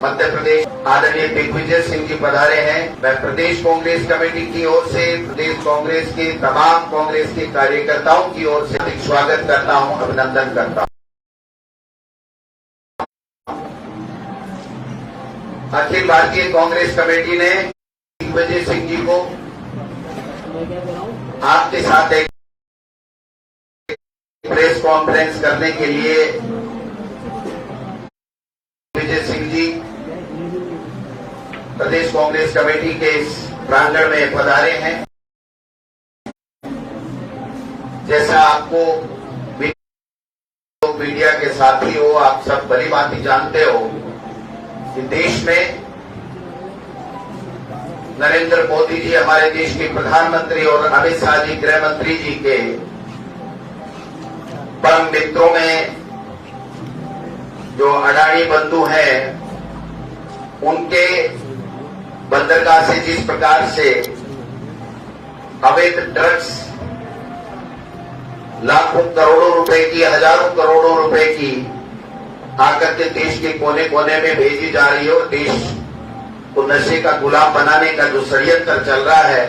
मध्य प्रदेश आदरणीय दिग्विजय सिंह जी पधारे हैं। मैं प्रदेश कांग्रेस कमेटी की ओर से प्रदेश कांग्रेस के तमाम कांग्रेस के कार्यकर्ताओं की ओर से हार्दिक स्वागत करता हूं, अभिनंदन करता हूं। अखिल भारतीय कांग्रेस कमेटी ने दिग्विजय सिंह जी को आपके साथ एक प्रेस कॉन्फ्रेंस करने के लिए दिग्विजय सिंह जी प्रदेश कांग्रेस कमेटी के इस प्रांगण में पधारे हैं। जैसा आपको मीडिया के साथी हो, आप सब भली भांति जानते हो कि देश में नरेंद्र मोदी जी हमारे देश के प्रधानमंत्री और अमित शाह जी गृह मंत्री जी के परम मित्रों में जो अडानी बंधु हैं, उनके बंदरगाह से जिस प्रकार से अवैध ड्रग्स लाखों करोड़ों रुपए की, हजारों करोड़ों रुपए की आकर के देश के कोने कोने में भेजी जा रही है और देश को नशे का गुलाम बनाने का जो षड्यंत्र चल रहा है,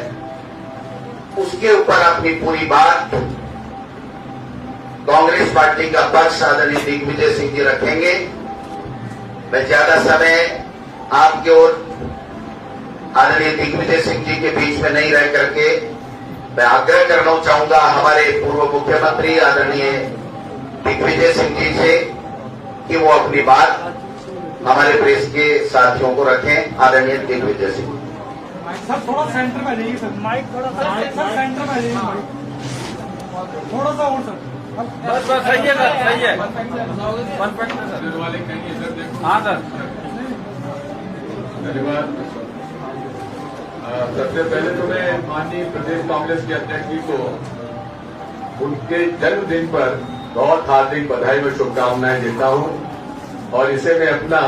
उसके ऊपर अपनी पूरी बात कांग्रेस पार्टी का पक्ष आदरणीय दिग्विजय सिंह जी रखेंगे। मैं ज्यादा समय आपके और आदरणीय दिग्विजय सिंह जी के बीच में नहीं रह करके मैं आग्रह करना चाहूंगा हमारे पूर्व मुख्यमंत्री आदरणीय दिग्विजय सिंह जी से कि वो अपनी बात हमारे प्रेस के साथियों को रखें। आदरणीय दिग्विजय सिंह सर, थोड़ा सेंटर में जाइए सर, माइक थोड़ा सर सेंटर में जाइए, थोड़ा सा और सर, बस सही है सर, सही है, 1 पॉइंट सर वाले कहेंगे सर, देखो हाँ सर। धन्यवाद। सबसे पहले तो मैं माननीय प्रदेश कांग्रेस के अध्यक्ष जी को उनके जन्मदिन पर बहुत हार्दिक बधाई और शुभकामनाएं देता हूं और इसे मैं अपना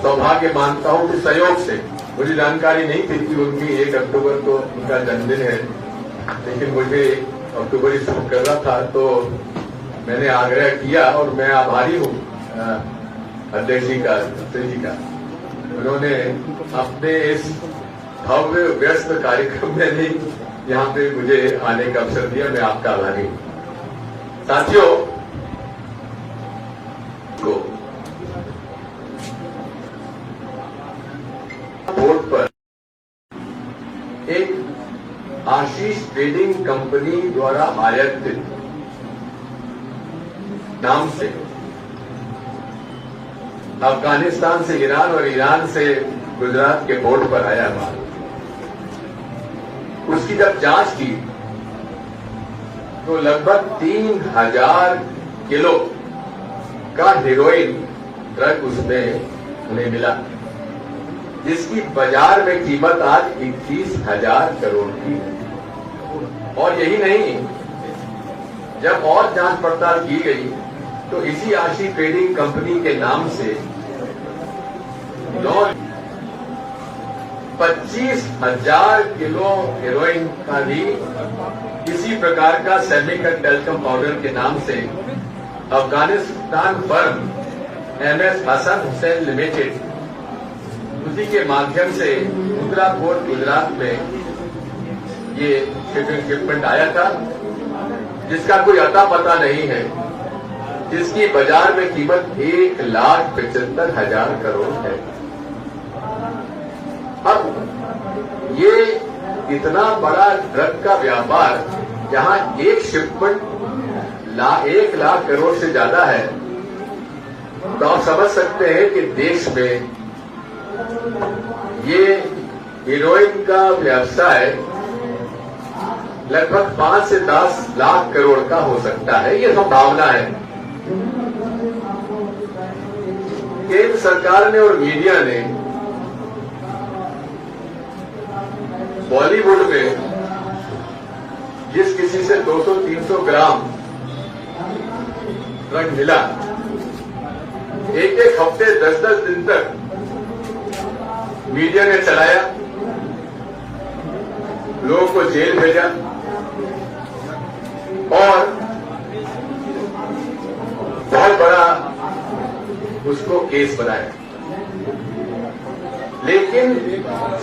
सौभाग्य मानता हूं कि सहयोग से, मुझे जानकारी नहीं थी कि उनकी 1 अक्टूबर को उनका जन्मदिन है, लेकिन मुझे 1 अक्टूबर ही शुरू कर रहा था तो मैंने आग्रह किया और मैं आभारी हूं अध्यक्ष जी का, जी का। उन्होंने अपने इस भव्य व्यस्त कार्यक्रम में भी यहाँ पे मुझे आने का अवसर दिया, मैं आपका आभारी हूं। साथियों को बोर्ड पर एक आशीष ट्रेडिंग कंपनी द्वारा आयातित नाम से अफगानिस्तान से ईरान और ईरान से गुजरात के पोर्ट पर आया माल, उसकी जब जांच की तो लगभग 3000 किलो का हेरोइन ड्रग उसमें उन्हें मिला, जिसकी बाजार में कीमत आज 21,000 करोड़ की है। और यही नहीं, जब और जांच पड़ताल की गई तो इसी आशी ट्रेडिंग कंपनी के नाम से 25,000 किलो हेरोइन का भी किसी प्रकार का सेमिकन टेल्कम पाउडर के नाम से Afghanistan firm MS Hasan Hussain limited, उसी के माध्यम से मुंद्रा पोर्ट गुजरात में ये शिपमेंट आया था, जिसका कोई अता पता नहीं है, जिसकी बाजार में कीमत 1,75,000 करोड़ है। अब ये इतना बड़ा ड्रग का व्यापार, जहां एक शिपमेंट 1 लाख करोड़ से ज्यादा है, तो आप समझ सकते हैं कि देश में ये हीरोइन का व्यवसाय लगभग 5 से 10 लाख करोड़ का हो सकता है, ये संभावना है। केंद्र सरकार ने और मीडिया ने बॉलीवुड में जिस किसी से 200-300 ग्राम ड्रग मिला, एक हफ्ते 10-10 दिन तक मीडिया ने चलाया, लोगों को जेल भेजा और बहुत बड़ा उसको केस बनाया। लेकिन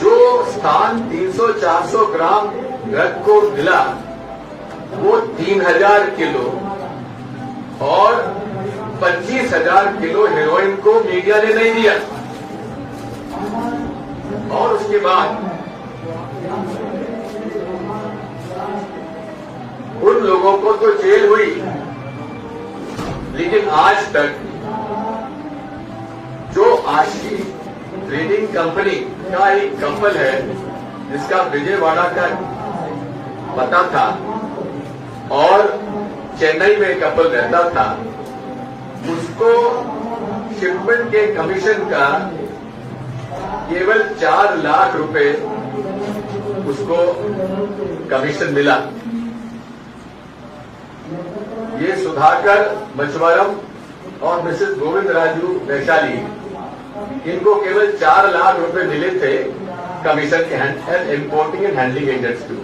जो स्थान 300-400 ग्राम ड्रग को मिला वो 3000 किलो और 25,000 किलो हेरोइन को मीडिया ने नहीं दिया। और उसके बाद उन लोगों को तो जेल हुई, लेकिन आज तक जो आशी ट्रेडिंग कंपनी का एक कपल है जिसका विजयवाड़ा का पता था और चेन्नई में कपल रहता था, उसको शिपमेंट के कमीशन का केवल 4 लाख रुपए उसको कमीशन मिला। ये सुधाकर मचवरम और मिसेस गोविंद राजू वैशाली, इनको केवल 4 लाख रुपए मिले थे कमीशन के इंपोर्टिंग एंड हैंडलिंग एजेंट्स को।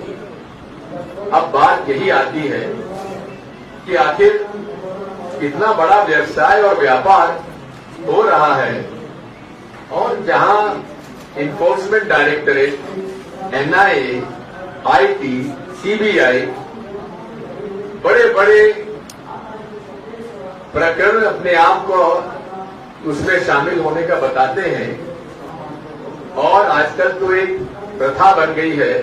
अब बात यही आती है कि आखिर इतना बड़ा व्यवसाय और व्यापार हो रहा है और जहां enforcement directorate, NIA, IT, CBI बड़े बड़े प्रकरण अपने आप को उसमें शामिल होने का बताते हैं। और आजकल तो एक प्रथा बन गई है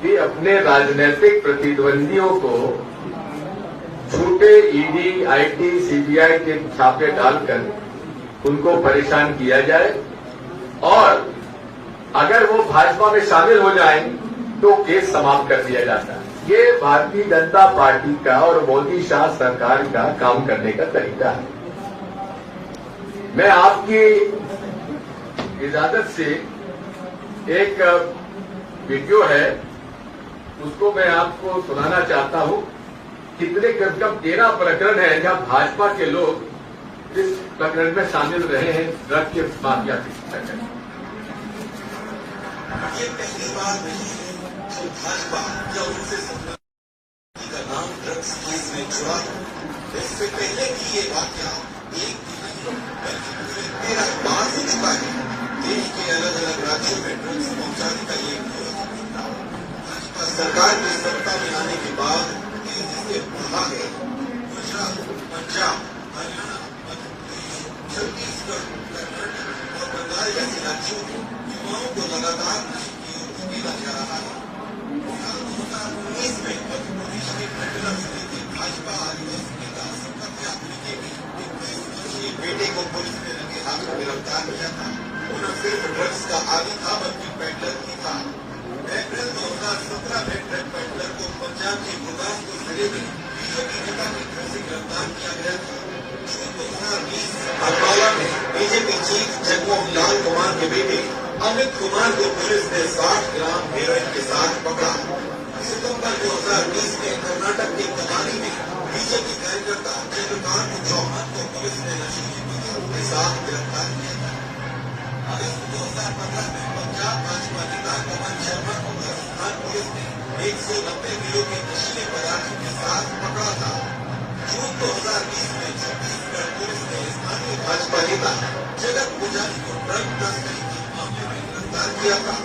कि अपने राजनीतिक प्रतिद्वंदियों को झूठे ईडी, आईटी, सीबीआई के छापे डालकर उनको परेशान किया जाए और अगर वो भाजपा में शामिल हो जाएं तो केस समाप्त कर दिया जाता है। ये भारतीय जनता पार्टी का और मोदी शाह सरकार का काम करने का तरीका है। मैं आपकी इजाजत से एक वीडियो है, उसको मैं आपको सुनाना चाहता हूं। कितने कम 13 प्रकरण है जहां भाजपा के लोग इस प्रकरण में शामिल रहे हैं, ड्रग के माफिया के प्रकरण। ये पहली बार नहीं है जो भाजपा या उनसे संबंधित का नाम ड्रग्स केस में जुड़ा है। इससे पहले भी ये वाकया एक दिन नहीं बल्कि पूरे 13 बार हो चुका है। देश के अलग अलग राज्यों में ड्रग्स पहुंचाने का ये भाजपा सरकार की सत्ता में आने के बाद तेजी से बढ़ा है। गुजरात, पंजाब, हरियाणा, मध्य प्रदेश, छत्तीसगढ़, कर्नाटक और बंगाल जैसे राज्यों में युवाओं को लगातार नशे की ओर धकेला जा रहा है। 2019 में मध्य प्रदेश के मंडला जिले के भाजपा आदिवासी नेता संकट यात्री के 21 वर्षीय बेटे को पुलिस ने रंगे हाथों गिरफ्तार किया था। वो न सिर्फ ड्रग्स का आदी था बल्कि पेडलर भी था। अप्रैल 2017 में ड्रग पेडलर को पंजाब के गुरदासपुर जिले में बीजेपी नेता के घर से गिरफ्तार किया गया था। जून 2020 अम्बाला में बीजेपी चीफ जगमोहन लाल कुमार के बेटे अमित कुमार को पुलिस ने 60 ग्राम हेरोइन के साथ पकड़ा। सितंबर 2020 में कर्नाटक के कमानी में बीजेपी कार्यकर्ता चंद्रकांत चौहान को पुलिस ने नशीली पदार्थों के साथ गिरफ्तार किया था। अगस्त 2015 में पंजाब भाजपा नेता कमल शर्मा को राजस्थान पुलिस ने 190 किलो के नशीले पदार्थों के साथ पकड़ा था। जून 2020 में छत्तीसगढ़ पुलिस ने स्थानीय भाजपा नेता जगत पुजारी को ड्रग तस्करी के मामले में गिरफ्तार किया था।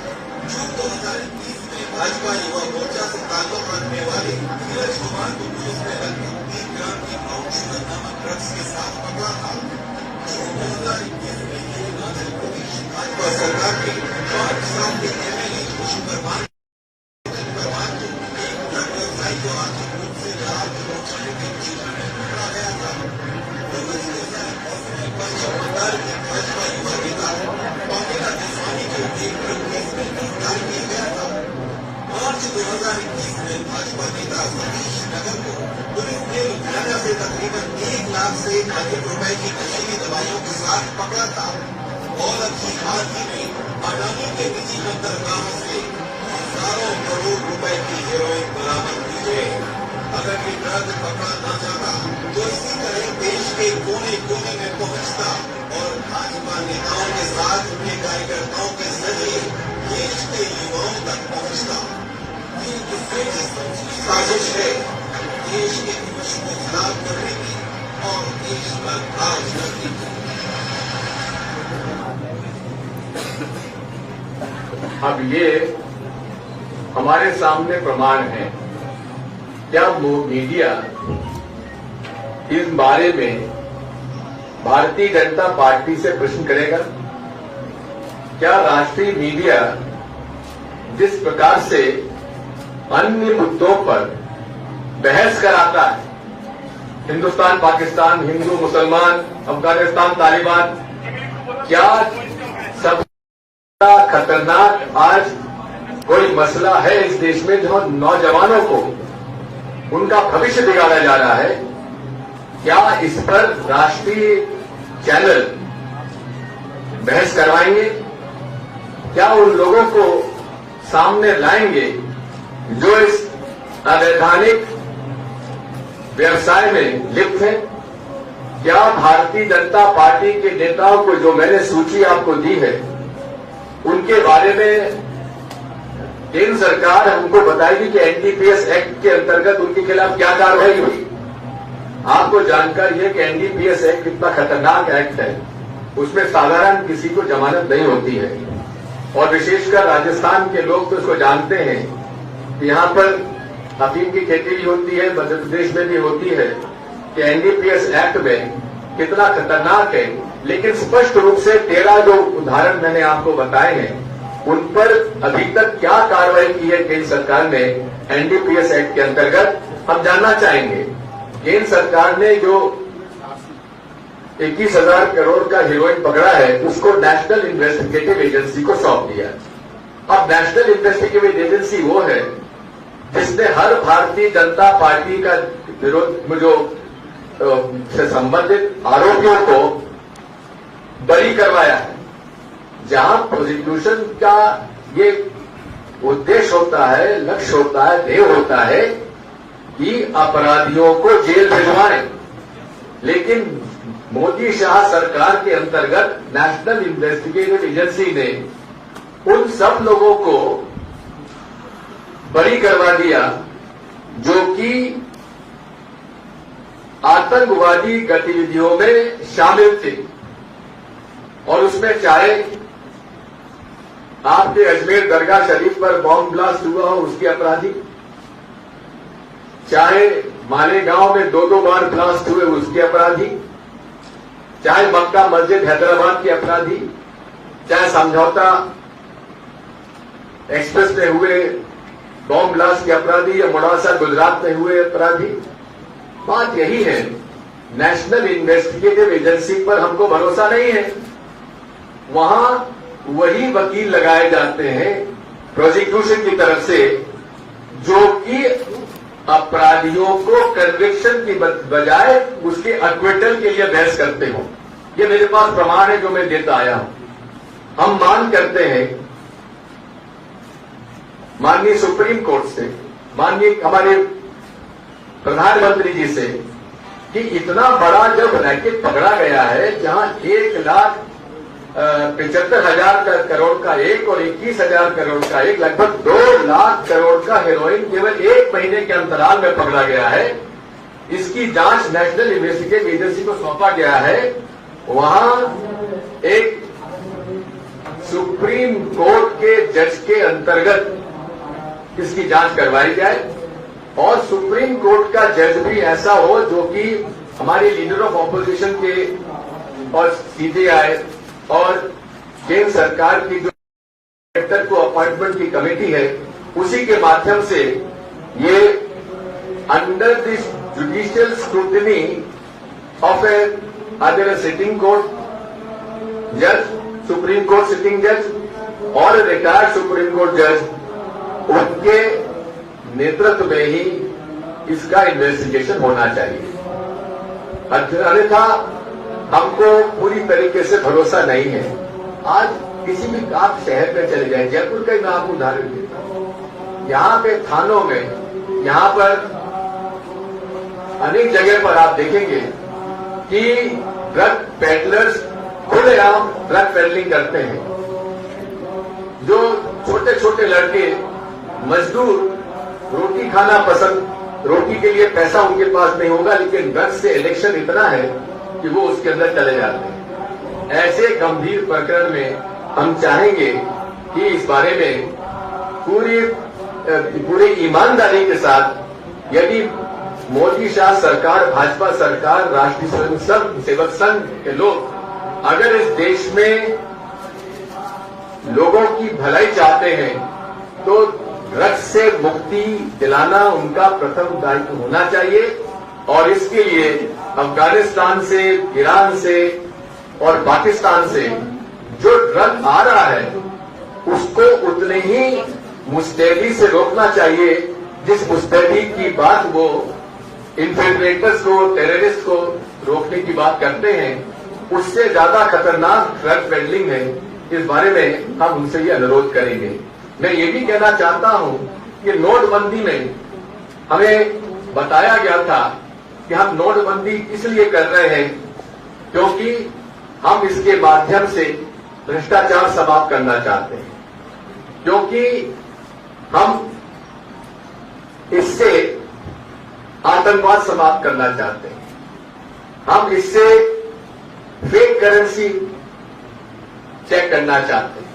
जून 2021 में भाजपा युवा मोर्चा से ताल्लुक रखने वाले धीरज कुमार को पुलिस ने लगभग 3 ग्राम की ब्राउन शुगर नामक ड्रग्स के साथ पकड़ा था। जून 2021 में हिमाचल प्रदेश भाजपा सरकार के 5 साल के एमएलए शुगर मान को एक ड्रग व्यवसायी को आर्थिक रूप से लाभ पहुंचाने के मामले में पकड़ा गया था। भाजपा युवा नेता पामेला देसाई को एक ड्रग केस में गिरफ्तार किया गया था। मार्च 2021 में भाजपा नेता सतीश नगर को पुलिस ने लुधियाना से तकरीबन 1 लाख से अधिक रुपए की नशीली दवाइयों के साथ पकड़ा था। और अभी हाल ही में अडानी के निजी बंदरगाह से हजारों करोड़ रुपए की हेरोइन बरामद हुई है। अगर ये ड्रग पकड़ा न जाता तो इसी तरह देश के कोने कोने में पहुंचता और भाजपा नेताओं के साथ उनके कार्यकर्ताओं के जरिए देश के युवाओं तक पहुंचता। ये साजिश है देश के विपक्ष को खराब करने की और देश पर राज करने की। अब ये हमारे सामने प्रमाण है। क्या मीडिया इस बारे में भारतीय जनता पार्टी से प्रश्न करेगा? क्या राष्ट्रीय मीडिया जिस प्रकार से अन्य मुद्दों पर बहस कराता है, हिंदुस्तान पाकिस्तान, हिंदू मुसलमान, अफगानिस्तान तालिबान, क्या सबसे खतरनाक आज कोई मसला है इस देश में जो नौजवानों को उनका भविष्य बिगाड़ा जा रहा है? क्या इस पर राष्ट्रीय चैनल बहस करवाएंगे? क्या उन लोगों को सामने लाएंगे जो इस अवैधानिक व्यवसाय में लिप्त है? क्या भारतीय जनता पार्टी के नेताओं को, जो मैंने सूची आपको दी है, उनके बारे में केंद्र सरकार हमको बताएगी कि एनडीपीएस एक्ट के अंतर्गत उनके खिलाफ क्या कार्रवाई हुई? आपको जानकारी है कि एनडीपीएस एक्ट कितना खतरनाक एक्ट है। उसमें साधारण किसी को जमानत नहीं होती है, और विशेषकर राजस्थान के लोग तो इसको जानते हैं कि यहां पर अफीम की खेती भी होती है, मध्य प्रदेश में भी होती है, कि एनडीपीएस एक्ट में कितना खतरनाक है। लेकिन स्पष्ट रूप से 13 जो उदाहरण मैंने आपको बताए हैं, उन पर अभी तक क्या कार्रवाई की है केंद्र सरकार ने एनडीपीएस एक्ट के अंतर्गत, हम जानना चाहेंगे। केंद्र सरकार ने जो 21,000 करोड़ का हेरोइन पकड़ा है, उसको नेशनल इन्वेस्टिगेटिव एजेंसी को सौंप दिया। अब नेशनल इन्वेस्टिगेटिव एजेंसी वो है जिसने हर भारतीय जनता पार्टी का विरोध जो से संबंधित आरोपियों को बरी करवाया है। जहां प्रोसिक्यूशन का ये उद्देश्य होता है, लक्ष्य होता है, ध्येय होता है कि अपराधियों को जेल भिजवाएं, लेकिन मोदी शाह सरकार के अंतर्गत नेशनल इन्वेस्टिगेटिव एजेंसी ने उन सब लोगों को बरी करवा दिया जो कि आतंकवादी गतिविधियों में शामिल थे। और उसमें चाहे आपके अजमेर दरगाह शरीफ पर बॉम्ब ब्लास्ट हुआ हो, उसके अपराधी, चाहे मालेगांव में 2-2 बार ब्लास्ट हुए, उसके अपराधी, चाहे मक्का मस्जिद हैदराबाद के अपराधी, चाहे समझौता एक्सप्रेस में हुए बॉम्ब ब्लास्ट के अपराधी, या मोड़ासा गुजरात में हुए अपराधी। बात यही है, नेशनल इन्वेस्टिगेटिव एजेंसी पर हमको भरोसा नहीं है। वहां वही वकील लगाए जाते हैं प्रोसिक्यूशन की तरफ से जो कि अपराधियों को कन्विक्शन की बजाय उसके एक्विटल के लिए बहस करते हो। ये मेरे पास प्रमाण है जो मैं देता आया हूं। हम मांग करते हैं माननीय सुप्रीम कोर्ट से, माननीय हमारे प्रधानमंत्री जी से, कि इतना बड़ा जब रैकेट पकड़ा गया है, जहां 1,75,000 करोड़ का एक और 21,000 करोड़ का एक, लगभग 2 लाख करोड़ का हेरोइन केवल 1 महीने के अंतराल में पकड़ा गया है। इसकी जांच नेशनल इन्वेस्टिगेटिव एजेंसी को सौंपा गया है। वहां एक सुप्रीम कोर्ट के जज के अंतर्गत इसकी जांच करवाई जाए, और सुप्रीम कोर्ट का जज भी ऐसा हो जो कि हमारे लीडर ऑफ ऑपोजिशन के और सीबीआई और केंद्र सरकार की जो डायरेक्टर को अपॉइंटमेंट की कमेटी है, उसी के माध्यम से ये under this judicial scrutiny of other sitting court जज, सुप्रीम कोर्ट सिटिंग जज और रिटायर्ड सुप्रीम कोर्ट जज, उनके नेतृत्व में ही इसका इन्वेस्टिगेशन होना चाहिए। अन्यथा हमको पूरी तरीके से भरोसा नहीं है। आज किसी भी आप शहर में चले जाए, जयपुर का ही मैं आपको उदाहरण देता हूं, यहां पे थानों में, यहां पर अनेक जगह पर आप देखेंगे कि ड्रग पेडलर्स खुलेआम ड्रग पेडलिंग करते हैं। जो छोटे छोटे लड़के मजदूर रोटी खाना पसंद, रोटी के लिए पैसा उनके पास नहीं होगा, लेकिन ड्रग्स से एडिक्शन इतना है कि वो उसके अंदर चले जाते हैं। ऐसे गंभीर प्रकरण में हम चाहेंगे कि इस बारे में पूरी ईमानदारी के साथ यदि मोदी शाह सरकार, भाजपा सरकार, राष्ट्रीय स्वयं सेवक संघ के लोग अगर इस देश में लोगों की भलाई चाहते हैं तो ड्रग्स से मुक्ति दिलाना उनका प्रथम दायित्व होना चाहिए। और इसके लिए अफगानिस्तान से, ईरान से और पाकिस्तान से जो ड्रग आ रहा है उसको उतने ही मुस्तैदी से रोकना चाहिए जिस मुस्तैदी की बात वो इन्फिल्ट्रेटर्स को, टेररिस्ट को रोकने की बात करते हैं। उससे ज्यादा खतरनाक ड्रग पेडलिंग है। इस बारे में हम उनसे ये अनुरोध करेंगे। मैं ये भी कहना चाहता हूं कि नोटबंदी में हमें बताया गया था कि हम नोटबंदी इसलिए कर रहे हैं क्योंकि हम इसके माध्यम से भ्रष्टाचार समाप्त करना चाहते हैं, क्योंकि हम इससे आतंकवाद समाप्त करना चाहते हैं, हम इससे फेक करेंसी चेक करना चाहते हैं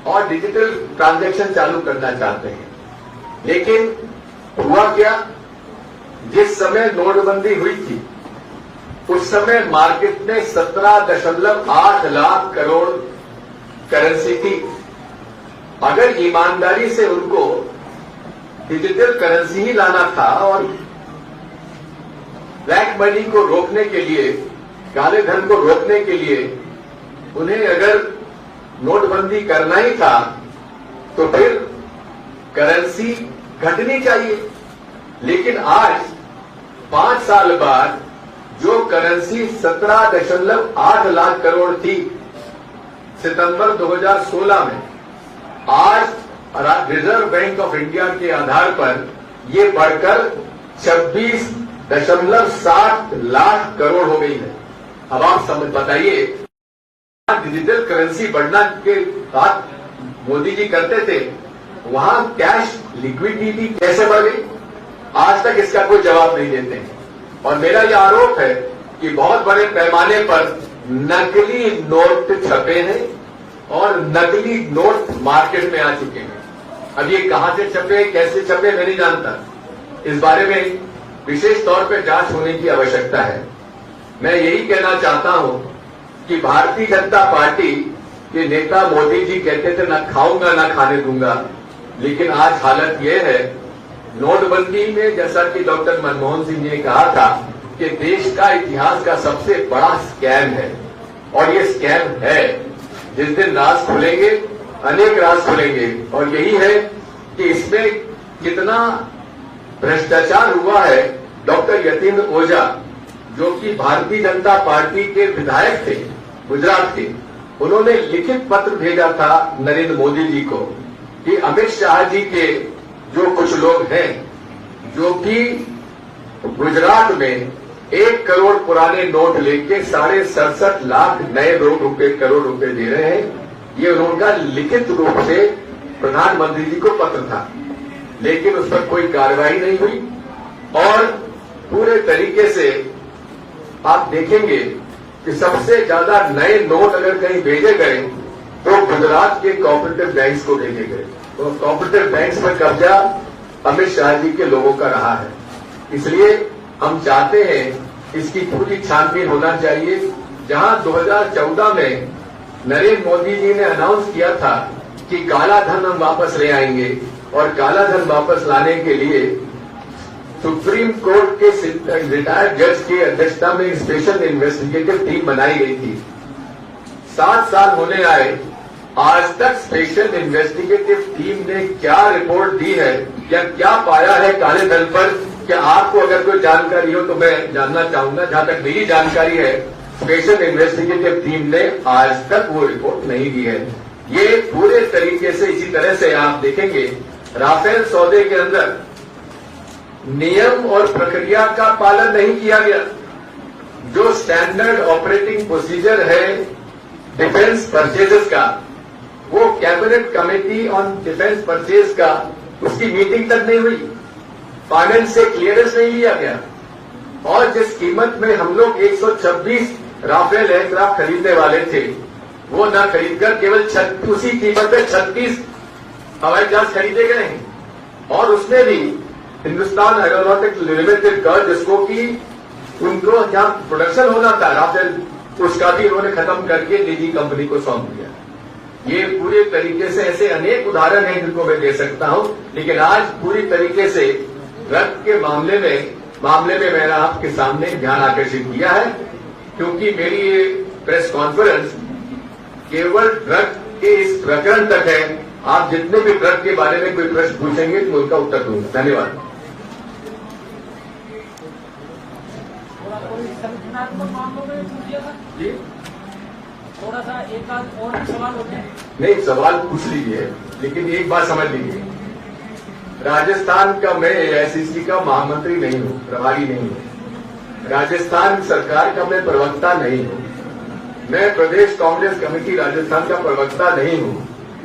और डिजिटल ट्रांजैक्शन चालू करना चाहते हैं। लेकिन हुआ क्या, जिस समय नोटबंदी हुई थी उस समय मार्केट में 17.8 लाख करोड़ करेंसी थी। अगर ईमानदारी से उनको डिजिटल करेंसी ही लाना था और ब्लैक मनी को रोकने के लिए, काले धन को रोकने के लिए उन्हें अगर नोटबंदी करना ही था तो फिर करेंसी घटनी चाहिए। लेकिन आज 5 साल बाद जो करेंसी 17.8 लाख करोड़ थी सितंबर 2016 में, आज रिजर्व बैंक ऑफ इंडिया के आधार पर ये बढ़कर 26.7 लाख करोड़ हो गई है। अब आप समझ बताइए, डिजिटल करेंसी बढ़ना के बात मोदी जी करते थे, वहां कैश लिक्विडिटी कैसे बढ़ गई, आज तक इसका कोई जवाब नहीं देते हैं। और मेरा यह आरोप है कि बहुत बड़े पैमाने पर नकली नोट छपे हैं और नकली नोट मार्केट में आ चुके हैं। अब ये कहां से छपे, कैसे छपे, मैं नहीं जानता। इस बारे में विशेष तौर पर जांच होने की आवश्यकता है। मैं यही कहना चाहता हूं कि भारतीय जनता पार्टी के नेता मोदी जी कहते थे न खाऊंगा न खाने दूंगा, लेकिन आज हालत यह है, नोटबंदी में जैसा कि डॉक्टर मनमोहन सिंह ने कहा था कि देश का इतिहास का सबसे बड़ा स्कैम है। और ये स्कैम है, जिस दिन राज खुलेंगे, अनेक राज खुलेंगे। और यही है कि इसमें कितना भ्रष्टाचार हुआ है। डॉक्टर यतीन्द्र ओझा जो कि भारतीय जनता पार्टी के विधायक थे, गुजरात के, उन्होंने लिखित पत्र भेजा था नरेंद्र मोदी जी को कि अमित शाह जी के जो कुछ लोग हैं जो कि गुजरात में 1 करोड़ पुराने नोट लेके 67.5 लाख नए करोड़ रुपए दे रहे हैं, ये उनका लिखित रूप से प्रधानमंत्री जी को पत्र था। लेकिन उस पर कोई कार्रवाई नहीं हुई और पूरे तरीके से आप देखेंगे कि सबसे ज्यादा नए नोट अगर कहीं भेजे गए तो गुजरात के कोऑपरेटिव बैंक्स को भेजे गए। तो कोऑपरेटिव बैंक्स पर कब्जा अमित शाह जी के लोगों का रहा है। इसलिए हम चाहते हैं इसकी पूरी छानबीन होना चाहिए। जहां 2014 में नरेंद्र मोदी जी ने अनाउंस किया था कि काला धन हम वापस ले आएंगे और काला धन वापस लाने के लिए सुप्रीम कोर्ट के रिटायर्ड जज की अध्यक्षता में एक स्पेशल इन्वेस्टिगेटिव टीम बनाई गई थी। 7 साल होने आए, आज तक स्पेशल इन्वेस्टिगेटिव टीम ने क्या रिपोर्ट दी है या क्या पाया है काले धन पर, क्या आपको अगर कोई जानकारी हो तो मैं जानना चाहूंगा। जहां तक मेरी जानकारी है, स्पेशल इन्वेस्टिगेटिव टीम ने आज तक वो रिपोर्ट नहीं दी है। ये पूरे तरीके से इसी तरह से आप देखेंगे राफेल सौदे के अंदर नियम और प्रक्रिया का पालन नहीं किया गया। जो स्टैंडर्ड ऑपरेटिंग प्रोसीजर है डिफेंस परचेजेस का, वो cabinet committee on defence purchase का, उसकी मीटिंग तक नहीं हुई, फाइनेंस से क्लियरेंस नहीं लिया गया। और जिस कीमत में हम लोग 126 राफेल एयरक्राफ्ट खरीदने वाले थे, वो न खरीदकर केवल उसी कीमत पे 36 हवाई जहाज खरीदे गए हैं और उसमें भी हिंदुस्तान एरोनॉटिक्स लिमिटेड का जिसको कि उनको जहां प्रोडक्शन होना था राफेल, उसका भी उन्होंने खत्म करके निजी कंपनी को सौंप दिया। ये पूरे तरीके से ऐसे अनेक उदाहरण हैं जिनको मैं दे सकता हूं, लेकिन आज पूरी तरीके से ड्रग के मामले में मैंने आपके सामने ध्यान आकर्षित किया है, क्योंकि मेरी ये प्रेस कॉन्फ्रेंस केवल ड्रग के इस प्रकरण तक है। आप जितने भी ड्रग के बारे में कोई प्रश्न पूछेंगे तो उनका उत्तर दूंगा। धन्यवाद। कोई संगठनात्मक मामलों में पूछ लिया था जी, थोड़ा सा एक आध और भी सवाल होते हैं। नहीं, सवाल पूछ लीजिए, लेकिन एक बात समझ लीजिए, राजस्थान का मैं एआईसीसी का महामंत्री नहीं हूं, प्रभारी नहीं हूं। राजस्थान सरकार का मैं प्रवक्ता नहीं हूं। मैं प्रदेश कांग्रेस कमेटी राजस्थान का प्रवक्ता नहीं हूं,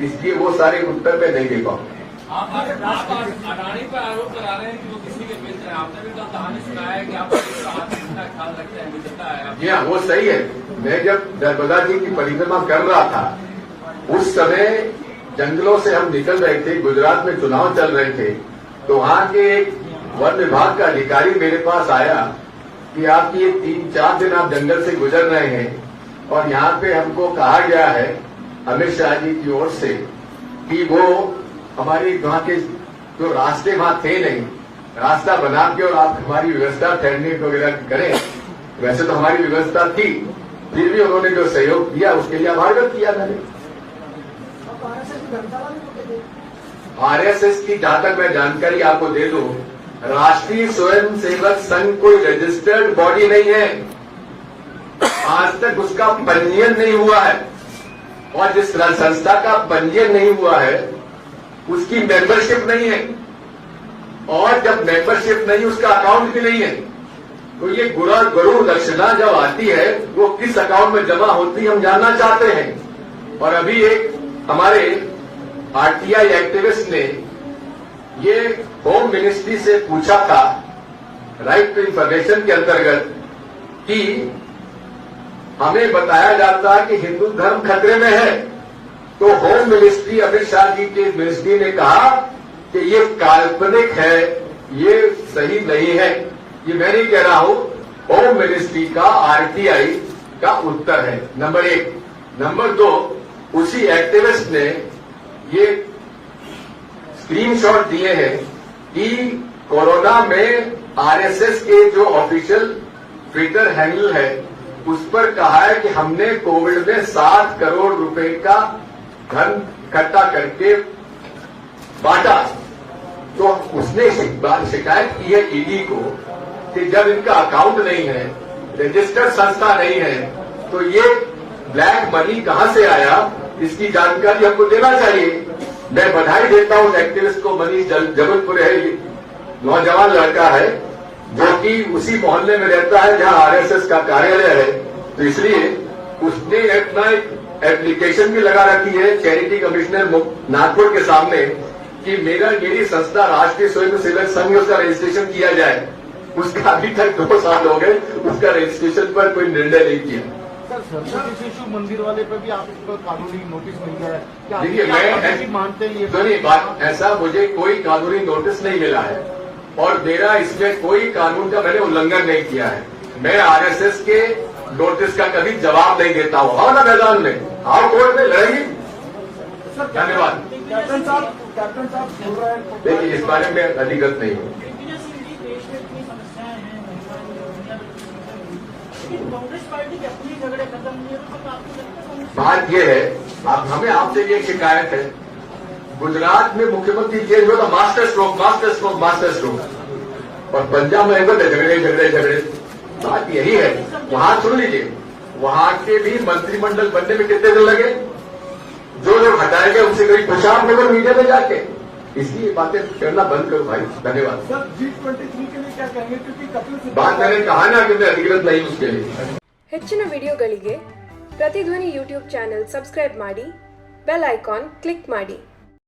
इसलिए वो सारे उत्तर मैं नहीं दे पाऊंगा। आप अडानी पर आरोप करा रहे हैं कि वो किसी के बेच रहे हैं। आपने भी तो कहानी सुनाया है कि आप का ख्याल रखते हैं, मित्रता है। जी हाँ, वो सही है। मैं जब नर्मदा जी की परिक्रमा कर रहा था, उस समय जंगलों से हम निकल रहे थे, गुजरात में चुनाव चल रहे थे, तो वहां के एक वन विभाग का अधिकारी मेरे पास आया कि आप ये 3-4 दिन आप जंगल से गुजर रहे हैं और यहाँ पे हमको कहा गया है अमित शाह जी की ओर से कि वो हमारी वहां के जो रास्ते वहां थे नहीं, रास्ता बना के और आप हमारी व्यवस्था ठहरने वगैरह करें। वैसे तो हमारी व्यवस्था थी, फिर भी उन्होंने जो सहयोग दिया उसके लिए आभार व्यक्त किया मैंने। आरएसएस की जहां तक मैं जानकारी आपको दे दूं, राष्ट्रीय स्वयंसेवक संघ कोई रजिस्टर्ड बॉडी नहीं है। आज तक उसका पंजीयन नहीं हुआ है, और जिस संस्था का पंजीयन नहीं हुआ है उसकी मेंबरशिप नहीं है, और जब मेंबरशिप नहीं उसका अकाउंट भी नहीं है। तो ये गुरु दक्षिणा जब आती है वो किस अकाउंट में जमा होती है हम जानना चाहते हैं। और अभी एक हमारे आरटीआई एक्टिविस्ट ने ये होम मिनिस्ट्री से पूछा था राइट टू इंफॉर्मेशन के अंतर्गत कि हमें बताया जाता है कि हिंदू धर्म खतरे में है, तो होम मिनिस्ट्री अमित शाह जी की मिनिस्ट्री ने कहा कि ये काल्पनिक है, ये सही नहीं है। ये मैं नहीं कह रहा हूं, होम मिनिस्ट्री का आरटीआई का उत्तर है, नंबर 1। नंबर 2, उसी एक्टिविस्ट ने ये स्क्रीनशॉट दिए हैं कि कोरोना में आरएसएस के जो ऑफिशियल ट्विटर हैंडल है उस पर कहा है कि हमने कोविड में 7 करोड़ रुपए का धन इकट्ठा करके बांटा। तो उसने शिकायत की है ईडी को कि जब इनका अकाउंट नहीं है, रजिस्टर्ड संस्था नहीं है, तो ये ब्लैक मनी कहां से आया, इसकी जानकारी हमको देना चाहिए। मैं बधाई देता हूं एक्टिविस्ट को, मनीष जबलपुर है, नौजवान लड़का है जो कि उसी मोहल्ले में रहता है जहां आरएसएस का कार्यालय है। तो इसलिए उसने अपना एप्लीकेशन भी लगा रखी है चैरिटी कमिश्नर नागपुर के सामने कि मेरी संस्था राष्ट्रीय स्वयंसेवक संघ उसका रजिस्ट्रेशन किया जाए। उसका अभी तक 2 साल हो गए, उसका रजिस्ट्रेशन पर कोई निर्णय नहीं किया। सर, सरस्वती शिशु मंदिर वाले पर भी आपको कानूनी नोटिस मिल गया है क्या? देखिए, मैं मानते हैं ये सुनिए बात, ऐसा मुझे कोई कानूनी नोटिस नहीं मिला है और मेरा इसमें कोई कानून का मैंने उल्लंघन नहीं किया है। मैं आरएसएस के नोटिस का कभी जवाब नहीं देता हूं। आओ ना मैदान में, आओ कोर्ट में लड़ेंगे। धन्यवाद। कैप्टन साहब बोल रहे हैं। देखिए, इस बारे में अधिगत नहीं हूं। कांग्रेस पार्टी के अपनी झगड़े खत्म नहीं है, तो आपको लगता है बात यह है, अब हमें आपसे ये शिकायत है, गुजरात में मुख्यमंत्री चेंज होता मास्टर स्ट्रोक, और पंजाब में झगड़े। बात यही है, वहां सुन लीजिए, वहां के भी मंत्रिमंडल बनने में कितने दिन लगे, जो लोग हटाए गए उनसे कभी प्रचार नगर मीडिया में जाके, इसलिए बातें करना बंद करो भाई। धन्यवाद। सर, G23 के लिए क्या कहेंगे, क्योंकि कपिल सिब्बल बात मैंने कहा ना कि मैं अधिकृत नहीं उसके लिए। ಹೆಚ್ಚಿನ ವಿಡಿಯೋಗಳಿಗೆ ಪ್ರತಿಧ್ವನಿ ಯೂಟ್ಯೂಬ್ ಚಾನೆಲ್ ಸಬ್ಸ್ಕ್ರೈಬ್ ಮಾಡಿ, ಬೆಲ್ ಐಕಾನ್ ಕ್ಲಿಕ್ ಮಾಡಿ।